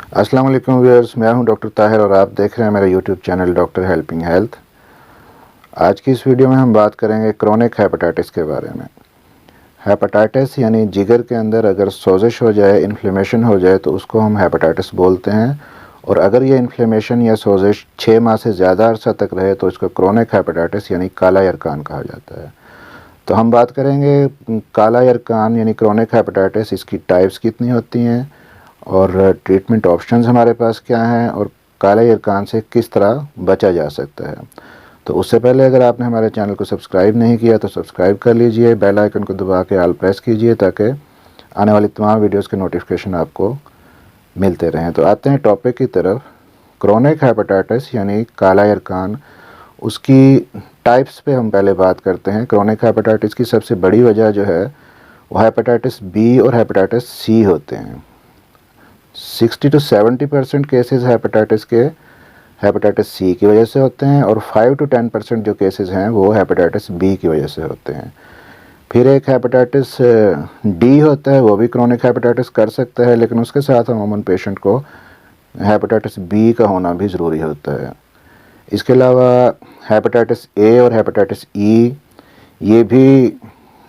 अस्सलाम वालेकुम व्यूअर्स, मैं हूं डॉक्टर ताहिर और आप देख रहे हैं मेरा YouTube channel doctor helping health. आज की इस वीडियो में हम बात करेंगे क्रोनिक हेपेटाइटिस के बारे में। हेपेटाइटिस यानी जिगर के अंदर अगर सोजिश हो जाए, इन्फ्लेमेशन हो जाए तो उसको हम हेपेटाइटिस बोलते हैं। और अगर ये इन्फ्लेमेशन या सोजिश 6 माह से ज़्यादा अरसा तक रहे तो इसको क्रोनिक हेपेटाइटिस यानी काला यरकान कहा जाता है। तो हम बात करेंगे काला यरकान यानी क्रोनिक हेपेटाइटिस, इसकी टाइप्स कितनी होती हैं और ट्रीटमेंट ऑप्शंस हमारे पास क्या हैं और काले यरकान से किस तरह बचा जा सकता है। तो उससे पहले अगर आपने हमारे चैनल को सब्सक्राइब नहीं किया तो सब्सक्राइब कर लीजिए, बेल आइकन को दबा के ऑल प्रेस कीजिए ताकि आने वाली तमाम वीडियोस के नोटिफिकेशन आपको मिलते रहें। तो आते हैं टॉपिक की तरफ। क्रोनिक हेपेटाइटिस यानी काला यरकान, उसकी टाइप्स पे हम पहले बात करते हैं। क्रोनिक हेपेटाइटिस की सबसे बड़ी वजह जो है वो हेपेटाइटिस बी और हेपेटाइटिस सी होते हैं। 60 to 70% केसेस हेपेटाइटिस के हेपेटाइटिस सी की वजह से होते हैं और 5 to 10% जो केसेस हैं वो हेपेटाइटिस बी की वजह से होते हैं। फिर एक हेपेटाइटिस डी होता है, वो भी क्रोनिक हेपेटाइटिस कर सकता है, लेकिन उसके साथ अमूमन पेशेंट को हेपेटाइटिस बी का होना भी ज़रूरी होता है। इसके अलावा हेपेटाइटिस ए और हेपेटाइटिस ई, ये भी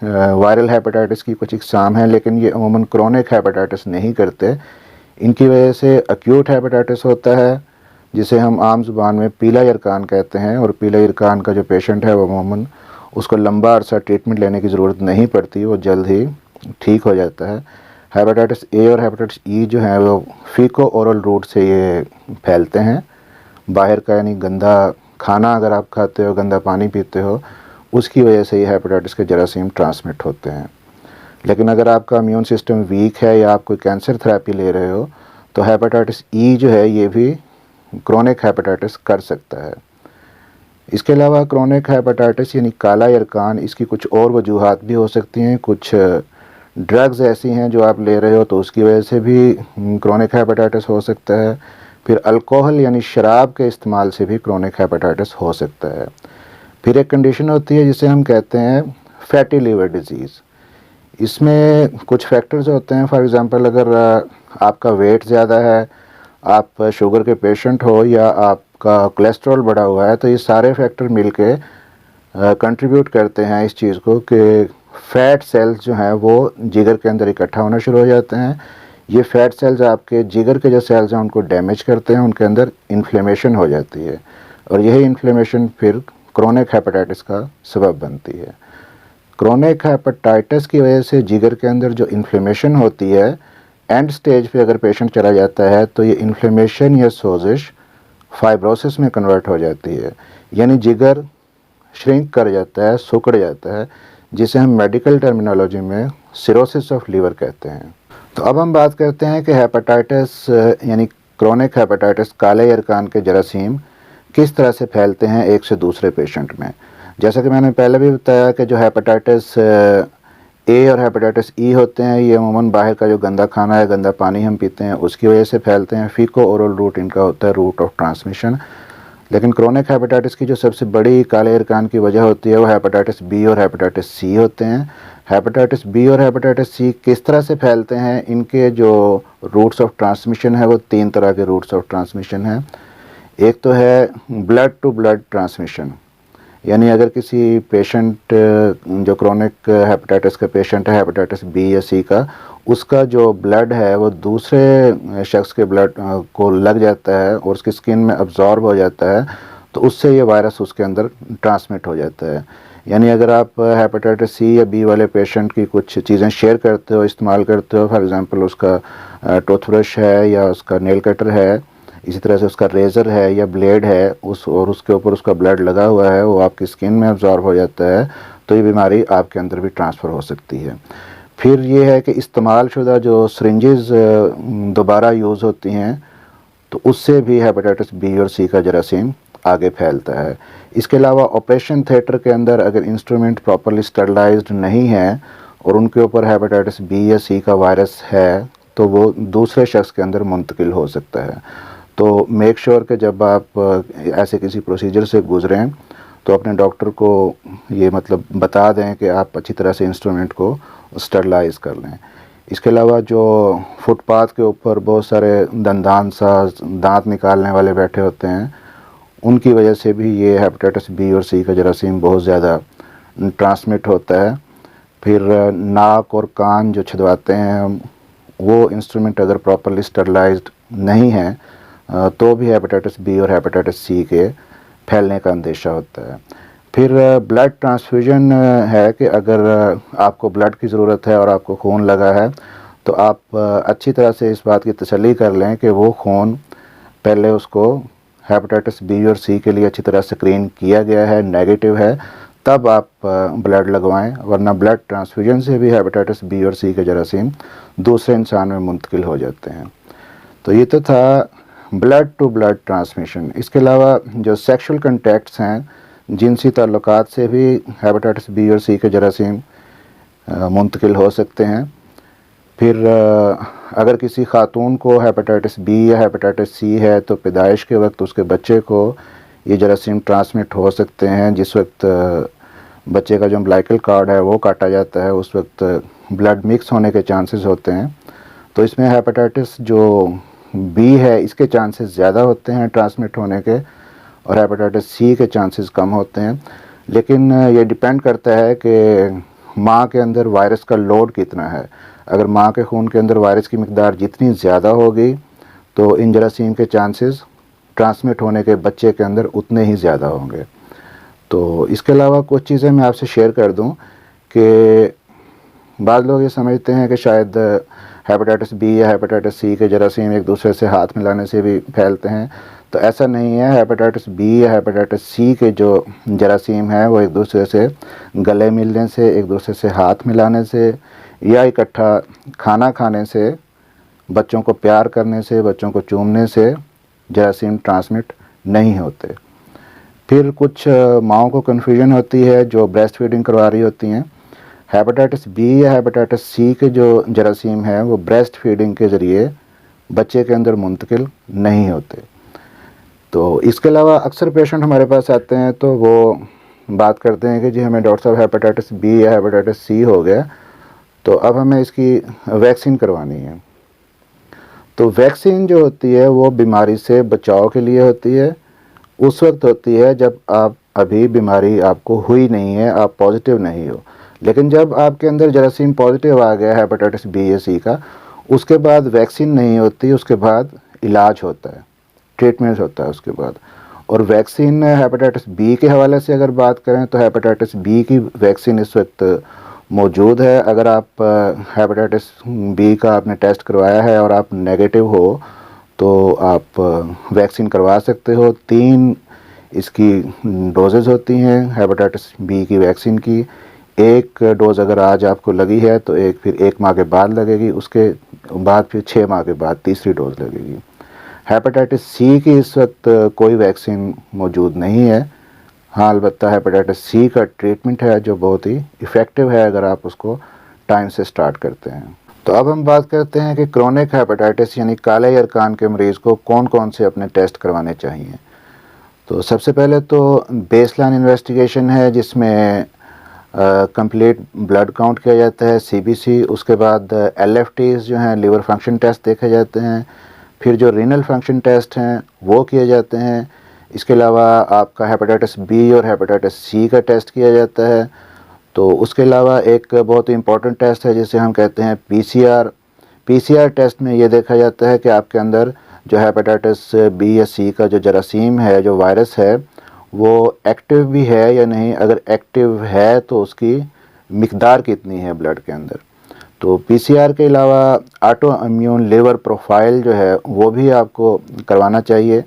वायरल हेपेटाइटिस की कुछ इकसाम हैं, लेकिन ये अमूमन क्रोनिक हेपेटाइटिस नहीं करते। इनकी वजह से अक्यूट हेपेटाइटिस होता है जिसे हम आम ज़ुबान में पीला यरकान कहते हैं, और पीला यरकान का जो पेशेंट है वो अमूमन उसको लंबा अरसा ट्रीटमेंट लेने की ज़रूरत नहीं पड़ती, वो जल्द ही ठीक हो जाता है। हेपेटाइटिस ए और हेपेटाइटिस ई जो है वो फीको ओरल रूट से ये फैलते हैं। बाहर का यानी गंदा खाना अगर आप खाते हो, गंदा पानी पीते हो, उसकी वजह से ये हेपेटाइटिस के जरासीम ट्रांसमिट होते हैं। लेकिन अगर आपका इम्यून सिस्टम वीक है या आप कोई कैंसर थेरेपी ले रहे हो तो हेपेटाइटिस ई जो है ये भी क्रोनिक हेपेटाइटिस कर सकता है। इसके अलावा क्रोनिक हेपेटाइटिस यानी काला यरकान, इसकी कुछ और वजूहात भी हो सकती हैं। कुछ ड्रग्स ऐसी हैं जो आप ले रहे हो तो उसकी वजह से भी क्रोनिक हेपेटाइटिस हो सकता है। फिर अल्कोहल यानी शराब के इस्तेमाल से भी क्रोनिक हेपेटाइटिस हो सकता है। फिर एक कंडीशन होती है जिसे हम कहते हैं फैटी लीवर डिजीज़। इसमें कुछ फैक्टर्स होते हैं। फॉर एग्ज़ाम्पल अगर आपका वेट ज़्यादा है, आप शुगर के पेशेंट हो या आपका कोलेस्ट्रॉल बढ़ा हुआ है, तो ये सारे फैक्टर मिलके कंट्रीब्यूट करते हैं इस चीज़ को कि फ़ैट सेल्स जो हैं वो जिगर के अंदर इकट्ठा होना शुरू हो जाते हैं। ये फ़ैट सेल्स आपके जिगर के जो सेल्स हैं उनको डैमेज करते हैं, उनके अंदर इन्फ्लेमेशन हो जाती है और यही इन्फ्लेमेशन फिर क्रोनिक हेपेटाइटिस का सबब बनती है। क्रोनिक हेपेटाइटिस की वजह से जिगर के अंदर जो इन्फ्लेमेशन होती है, एंड स्टेज पे अगर पेशेंट चला जाता है तो ये इन्फ्लेमेशन या सोजिश फाइब्रोसिस में कन्वर्ट हो जाती है, यानी जिगर श्रिंक कर जाता है, सिकुड़ जाता है, जिसे हम मेडिकल टर्मिनोलॉजी में सिरोसिस ऑफ लीवर कहते हैं। तो अब हम बात करते हैं कि हेपेटाइटिस यानी क्रोनिक हेपेटाइटिस काले यरकान के जरासीम किस तरह से फैलते हैं एक से दूसरे पेशेंट में। जैसा कि मैंने पहले भी बताया कि जो हेपेटाइटिस ए और हेपेटाइटिस ई होते हैं ये अमूमन बाहर का जो गंदा खाना है, गंदा पानी हम पीते हैं, उसकी वजह से फैलते हैं। फीको ओरल रूट इनका होता है, रूट ऑफ ट्रांसमिशन। लेकिन क्रोनिक हेपेटाइटिस की जो सबसे बड़ी काले यरकान की वजह होती है वो हेपेटाइटिस बी और हेपेटाइटिस सी होते हैं। हेपेटाइटिस बी और हेपेटाइटिस सी किस तरह से फैलते हैं, इनके जो रूट्स ऑफ ट्रांसमिशन है वो 3 तरह के रूट्स ऑफ ट्रांसमिशन हैं। एक तो है ब्लड टू ब्लड ट्रांसमिशन, यानी अगर किसी पेशेंट जो क्रोनिक हेपेटाइटिस का पेशेंट है, हेपेटाइटिस बी या सी का, उसका जो ब्लड है वो दूसरे शख्स के ब्लड को लग जाता है और उसकी स्किन में अब्जॉर्ब हो जाता है, तो उससे ये वायरस उसके अंदर ट्रांसमिट हो जाता है। यानी अगर आप हेपेटाइटिस सी या बी वाले पेशेंट की कुछ चीज़ें शेयर करते हो, इस्तेमाल करते हो, फॉर एग्ज़ाम्पल उसका टूथब्रश है या उसका नेल कटर है, इसी तरह से उसका रेज़र है या ब्लेड है, और उसके ऊपर उसका ब्लड लगा हुआ है, वो आपकी स्किन में अब्जॉर्ब हो जाता है, तो ये बीमारी आपके अंदर भी ट्रांसफ़र हो सकती है। फिर ये है कि इस्तेमाल शुदा जो सिरिंजेस दोबारा यूज़ होती हैं तो उससे भी हेपेटाइटिस बी और सी का जरासीम आगे फैलता है। इसके अलावा ऑपरेशन थिएटर के अंदर अगर इंस्ट्रूमेंट प्रॉपरली स्टरलाइज्ड नहीं है और उनके ऊपर हेपेटाइटिस बी या सी का वायरस है तो वो दूसरे शख्स के अंदर मुंतकिल हो सकता है। तो मेक श्योर कि जब आप ऐसे किसी प्रोसीजर से गुज़रें तो अपने डॉक्टर को ये मतलब बता दें कि आप अच्छी तरह से इंस्ट्रूमेंट को स्टरलाइज कर लें। इसके अलावा जो फुटपाथ के ऊपर बहुत सारे दंदान सा दांत निकालने वाले बैठे होते हैं, उनकी वजह से भी ये हेपेटाइटिस बी और सी का जरासीम बहुत ज़्यादा ट्रांसमिट होता है। फिर नाक और कान जो छिदवाते हैं वो इंस्ट्रूमेंट अगर प्रॉपरली स्टरलाइज्ड नहीं है तो भी हेपेटाइटिस बी और हेपेटाइटिस सी के फैलने का अंदेशा होता है। फिर ब्लड ट्रांसफ्यूजन है कि अगर आपको ब्लड की ज़रूरत है और आपको खून लगा है तो आप अच्छी तरह से इस बात की तसल्ली कर लें कि वो खून पहले उसको हेपेटाइटिस बी और सी के लिए अच्छी तरह स्क्रीन किया गया है, नेगेटिव है, तब आप ब्लड लगवाएं, वरना ब्लड ट्रांसफ्यूजन से भी हेपेटाइटिस बी और सी के जरासीम दूसरे इंसान में मुंतकिल हो जाते हैं। तो ये तो था ब्लड टू ब्लड ट्रांसमिशन। इसके अलावा जो सेक्सुअल कंटैक्ट्स हैं, जिनसी ताल्लुकात से भी हेपेटाइटिस बी और सी के जरासीम मुंतकिल हो सकते हैं। फिर अगर किसी खातून को हेपेटाइटिस बी या हेपेटाइटिस सी है तो पैदाइश के वक्त उसके बच्चे को ये जरासीम ट्रांसमिट हो सकते हैं। जिस वक्त बच्चे का जो अम्बिलिकल कॉर्ड है वो काटा जाता है, उस वक्त ब्लड मिक्स होने के चांसेस होते हैं। तो इसमें हेपेटाइटिस जो बी है इसके चांसेस ज़्यादा होते हैं ट्रांसमिट होने के, और हेपेटाइटिस सी के चांसेस कम होते हैं। लेकिन ये डिपेंड करता है कि माँ के अंदर वायरस का लोड कितना है। अगर माँ के खून के अंदर वायरस की मिकदार जितनी ज़्यादा होगी तो इन जरासीम के चांसेस ट्रांसमिट होने के बच्चे के अंदर उतने ही ज़्यादा होंगे। तो इसके अलावा कुछ चीज़ें मैं आपसे शेयर कर दूं कि बाद लोग ये समझते हैं कि शायद हेपेटाइटिस बी या हेपेटाइटिस सी के जरासीम एक दूसरे से हाथ मिलाने से भी फैलते हैं। तो ऐसा नहीं है। हेपेटाइटिस बी या हेपेटाइटिस सी के जो जरासीम हैं वो एक दूसरे से गले मिलने से, एक दूसरे से हाथ मिलाने से या इकट्ठा खाना खाने से, बच्चों को प्यार करने से, बच्चों को चूमने से जरासीम ट्रांसमिट नहीं होते। फिर कुछ माँओं को कन्फ्यूजन होती है जो ब्रेस्ट फीडिंग करवा रही होती हैं। हेपेटाइटिस बी या हेपेटाइटिस सी के जो जरासीम हैं वो ब्रेस्ट फीडिंग के ज़रिए बच्चे के अंदर मुंतकिल नहीं होते। तो इसके अलावा अक्सर पेशेंट हमारे पास आते हैं तो वो बात करते हैं कि जी हमें डॉक्टर साहब हेपेटाइटिस बी या हेपेटाइटिस सी हो गया, तो अब हमें इसकी वैक्सीन करवानी है। तो वैक्सीन जो होती है वो बीमारी से बचाव के लिए होती है। उस वक्त होती है जब आप अभी बीमारी आपको हुई नहीं है, आप पॉजिटिव नहीं हो। लेकिन जब आपके अंदर जरासीम पॉजिटिव आ गया हेपेटाइटिस बी या सी का, उसके बाद वैक्सीन नहीं होती, उसके बाद इलाज होता है, ट्रीटमेंट होता है उसके बाद। और वैक्सीन हेपेटाइटिस बी के हवाले से अगर बात करें तो हेपेटाइटिस बी की वैक्सीन इस वक्त मौजूद है। अगर आप हेपेटाइटिस बी का आपने टेस्ट करवाया है और आप नेगेटिव हो तो आप वैक्सीन करवा सकते हो। 3 इसकी डोजेज़ होती हैं हेपेटाइटिस बी की वैक्सीन की। एक डोज़ अगर आज आपको लगी है तो एक फिर 1 माह के बाद लगेगी, उसके बाद फिर 6 माह के बाद तीसरी डोज़ लगेगी। हेपेटाइटिस सी की इस वक्त कोई वैक्सीन मौजूद नहीं है। हाँ, अलबत्ता हेपेटाइटिस सी का ट्रीटमेंट है जो बहुत ही इफ़ेक्टिव है अगर आप उसको टाइम से स्टार्ट करते हैं। तो अब हम बात करते हैं कि क्रोनिक हेपेटाइटिस यानी काले यरकान के मरीज़ को कौन कौन से अपने टेस्ट करवाने चाहिए। तो सबसे पहले तो बेसलाइन इन्वेस्टिगेशन है जिसमें कंप्लीट ब्लड काउंट किया जाता है, सीबीसी। उसके बाद एलएफटीज़ जो हैं, लिवर फंक्शन टेस्ट देखे जाते हैं। फिर जो रीनल फंक्शन टेस्ट हैं वो किए जाते हैं। इसके अलावा आपका हेपेटाइटिस बी और हेपेटाइटिस सी का टेस्ट किया जाता है। तो उसके अलावा एक बहुत ही इम्पॉर्टेंट टेस्ट है जिसे हम कहते हैं पीसीआर। पीसीआर टेस्ट में ये देखा जाता है कि आपके अंदर जो हेपेटाइटिस बी या सी का जो जरासीम है, जो वायरस है, वो एक्टिव भी है या नहीं। अगर एक्टिव है तो उसकी मिकदार कितनी है ब्लड के अंदर। तो पीसीआर के अलावा ऑटो इम्यून लिवर प्रोफाइल जो है वो भी आपको करवाना चाहिए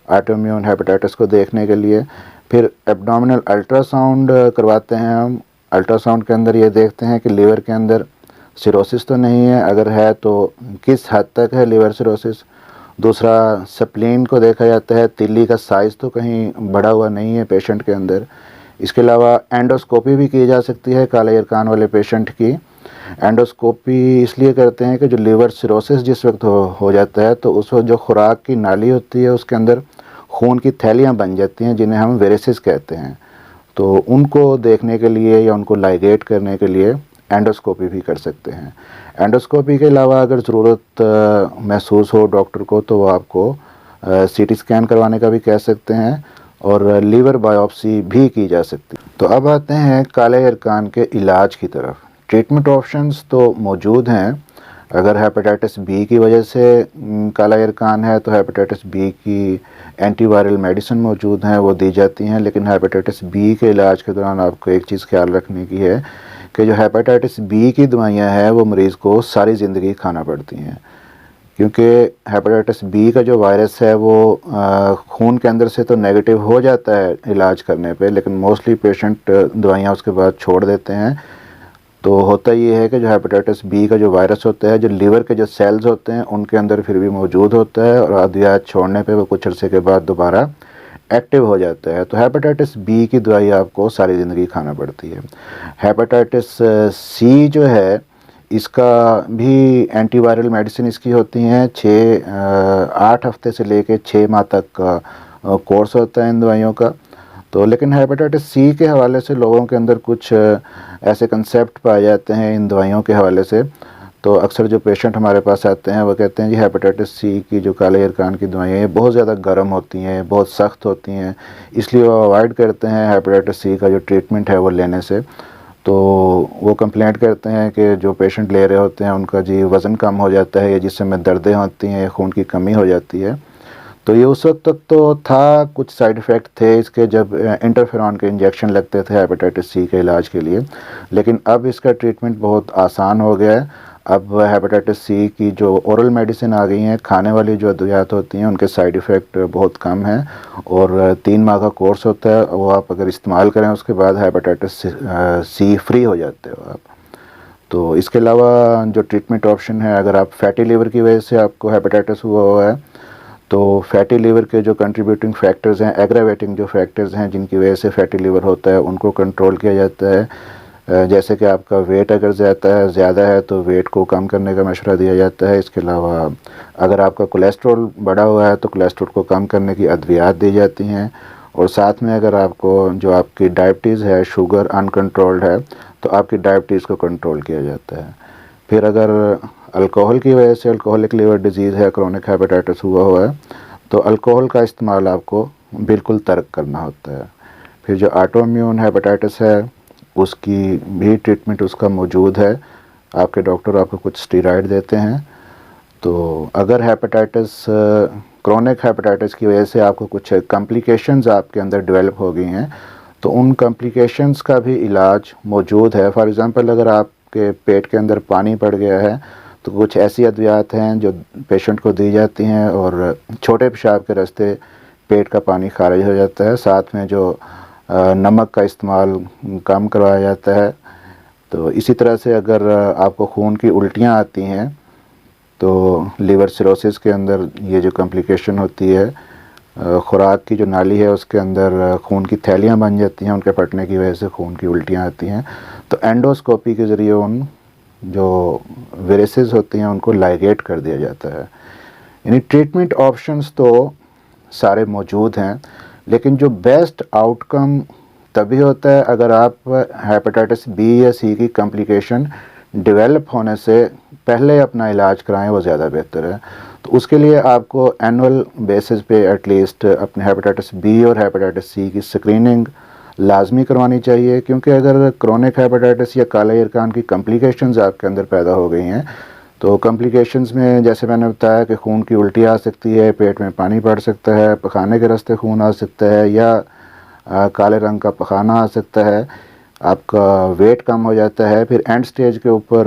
ऑटो इम्यून हेपेटाइटिस को देखने के लिए। फिर एब्डोमिनल अल्ट्रासाउंड करवाते हैं हम। अल्ट्रासाउंड के अंदर ये देखते हैं कि लीवर के अंदर सिरोसिस तो नहीं है, अगर है तो किस हद तक है लीवर सिरोसिस। दूसरा, स्प्लीन को देखा जाता है, तिल्ली का साइज़ तो कहीं बढ़ा हुआ नहीं है पेशेंट के अंदर। इसके अलावा एंडोस्कोपी भी की जा सकती है काले यरकान वाले पेशेंट की। एंडोस्कोपी इसलिए करते हैं कि जो लीवर सिरोसिस जिस वक्त हो जाता है तो उस वक्त जो खुराक की नाली होती है उसके अंदर खून की थैलियाँ बन जाती हैं जिन्हें हम वेरेसिस कहते हैं। तो उनको देखने के लिए या उनको लाइगेट करने के लिए एंडोस्कोपी भी कर सकते हैं। एंडोस्कोपी के अलावा अगर ज़रूरत महसूस हो डॉक्टर को तो वो आपको सीटी स्कैन करवाने का भी कह सकते हैं और लीवर बायोप्सी भी की जा सकती है। तो अब आते हैं काले एयरकान के इलाज की तरफ। ट्रीटमेंट ऑप्शंस तो मौजूद हैं। अगर हेपेटाइटिस बी की वजह से काला एयरकान है तो हेपेटाइटिस बी की एंटीवायरल मेडिसिन मौजूद हैं, वो दी जाती हैं। लेकिन हेपेटाइटिस बी के इलाज के दौरान आपको एक चीज़ ख्याल रखने की है कि जो हेपेटाइटिस बी की दवाइयाँ हैं वो मरीज़ को सारी ज़िंदगी खाना पड़ती हैं, क्योंकि हेपेटाइटिस बी का जो वायरस है वो खून के अंदर से तो नेगेटिव हो जाता है इलाज करने पे, लेकिन मोस्टली पेशेंट दवाइयाँ उसके बाद छोड़ देते हैं। तो होता ये है कि जो हेपेटाइटिस बी का जो वायरस होता है, जो लीवर के जो सेल्स होते हैं उनके अंदर फिर भी मौजूद होता है और अद्वियात छोड़ने पे वो कुछ अर्से के बाद दोबारा एक्टिव हो जाता है। तो हेपेटाइटिस बी की दवाई आपको सारी ज़िंदगी खाना पड़ती है। हेपेटाइटिस सी जो है इसका भी एंटीवायरल मेडिसिन इसकी होती हैं। 8 हफ्ते से लेके 6 माह तक का कोर्स होता है इन दवाइयों का। तो लेकिन हेपेटाइटिस सी के हवाले से लोगों के अंदर कुछ ऐसे कंसेप्ट पाए जाते हैं इन दवाइयों के हवाले से। तो अक्सर जो पेशेंट हमारे पास आते हैं वो कहते हैं जी हेपेटाइटिस सी की जो काले एयरकान की दवाइयाँ हैं बहुत ज़्यादा गर्म होती हैं, बहुत सख्त होती हैं, इसलिए वो अवॉइड करते हैं हेपेटाइटिस सी का जो ट्रीटमेंट है वो लेने से। तो वो कंप्लेंट करते हैं कि जो पेशेंट ले रहे होते हैं उनका जी वज़न कम हो जाता है या जिसमें दर्दें होती हैं, खून की कमी हो जाती है। तो ये उस वक्त तक तो था, कुछ साइड इफ़ेक्ट थे इसके जब इंटरफेरॉन के इंजेक्शन लगते थे हेपेटाइटिस सी के इलाज के लिए, लेकिन अब इसका ट्रीटमेंट बहुत आसान हो गया है। अब हेपेटाइटिस सी की जो ओरल मेडिसिन आ गई हैं, खाने वाली जो अद्वियात होती हैं उनके साइड इफ़ेक्ट बहुत कम हैं और 3 माह का कोर्स होता है, वो आप अगर इस्तेमाल करें उसके बाद हेपेटाइटिस सी फ्री हो जाते हो आप। तो इसके अलावा जो ट्रीटमेंट ऑप्शन है, अगर आप फैटी लीवर की वजह से आपको हेपेटाइटिस हुआ है तो फैटी लीवर के जो कंट्रीब्यूटिंग फैक्टर्स हैं, एग्रावेटिंग जो फैक्टर्स हैं जिनकी वजह से फैटी लीवर होता है उनको कंट्रोल किया जाता है। जैसे कि आपका वेट अगर ज़्यादा है तो वेट को कम करने का मशवरा दिया जाता है। इसके अलावा अगर आपका कोलेस्ट्रॉल बढ़ा हुआ है तो कोलेस्ट्रॉल को कम करने की अद्वियात दी जाती हैं और साथ में अगर आपको जो आपकी डायबिटीज़ है, शुगर अनकंट्रोल्ड है तो आपकी डायबिटीज़ को कंट्रोल किया जाता है। फिर अगर अल्कोहल की वजह से अल्कोहलिक लीवर डिजीज़ है, क्रोनिक हेपेटाइटिस हुआ है तो अल्कोहल का इस्तेमाल आपको बिल्कुल तर्क करना होता है। फिर जो ऑटो इम्यून हेपेटाइटिस है उसकी भी ट्रीटमेंट उसका मौजूद है। आपके डॉक्टर आपको कुछ स्टेरॉइड देते हैं। तो अगर हेपेटाइटिस क्रोनिक हेपेटाइटिस की वजह से आपको कुछ कॉम्प्लिकेशंस आपके अंदर डेवलप हो गई हैं तो उन कॉम्प्लिकेशंस का भी इलाज मौजूद है। फॉर एग्ज़ाम्पल अगर आपके पेट के अंदर पानी पड़ गया है तो कुछ ऐसी अद्वियात हैं जो पेशेंट को दी जाती हैं और छोटे पेशाब के रास्ते पेट का पानी खारिज हो जाता है। साथ में जो नमक का इस्तेमाल कम करवाया जाता है। तो इसी तरह से अगर आपको खून की उल्टियाँ आती हैं तो लीवर सिरोसिस के अंदर ये जो कॉम्प्लिकेशन होती है, खुराक की जो नाली है उसके अंदर खून की थैलियाँ बन जाती हैं, उनके फटने की वजह से खून की उल्टियाँ आती हैं। तो एंडोस्कोपी के ज़रिए उन जो वेरिसेस होती हैं उनको लाइगेट कर दिया जाता है। यानी ट्रीटमेंट ऑप्शंस तो सारे मौजूद हैं, लेकिन जो बेस्ट आउटकम तभी होता है अगर आप हेपेटाइटिस बी या सी की कॉम्प्लिकेशन डेवलप होने से पहले अपना इलाज कराएं, वो ज़्यादा बेहतर है। तो उसके लिए आपको एनुअल बेसिस पे एटलीस्ट अपने हेपेटाइटिस बी और हेपेटाइटिस सी की स्क्रीनिंग लाजमी करवानी चाहिए, क्योंकि अगर क्रोनिक हेपेटाइटिस या काले एयरकान की कॉम्प्लिकेशंस आपके अंदर पैदा हो गई हैं तो कॉम्प्लिकेशंस में जैसे मैंने बताया कि खून की उल्टी आ सकती है, पेट में पानी पड़ सकता है, पखाने के रास्ते खून आ सकता है या काले रंग का पखाना आ सकता है, आपका वेट कम हो जाता है, फिर एंड स्टेज के ऊपर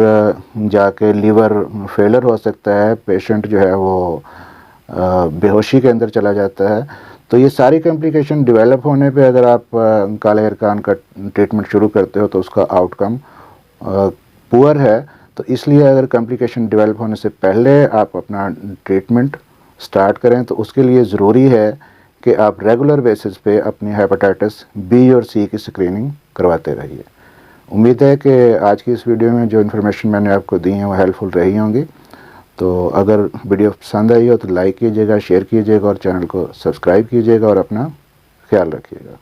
जाके लीवर फेलर हो सकता है, पेशेंट जो है वो बेहोशी के अंदर चला जाता है। तो ये सारी कॉम्प्लिकेशन डेवलप होने पे अगर आप काले एयरकान का ट्रीटमेंट शुरू करते हो तो उसका आउटकम पुअर है। तो इसलिए अगर कॉम्प्लिकेशन डेवलप होने से पहले आप अपना ट्रीटमेंट स्टार्ट करें तो उसके लिए ज़रूरी है कि आप रेगुलर बेसिस पे अपनी हेपेटाइटिस बी और सी की स्क्रीनिंग करवाते रहिए। उम्मीद है कि आज की इस वीडियो में जो इन्फॉर्मेशन मैंने आपको दी है वो हेल्पफुल रही होंगी। तो अगर वीडियो पसंद आई हो तो लाइक कीजिएगा, शेयर कीजिएगा और चैनल को सब्सक्राइब कीजिएगा और अपना ख्याल रखिएगा।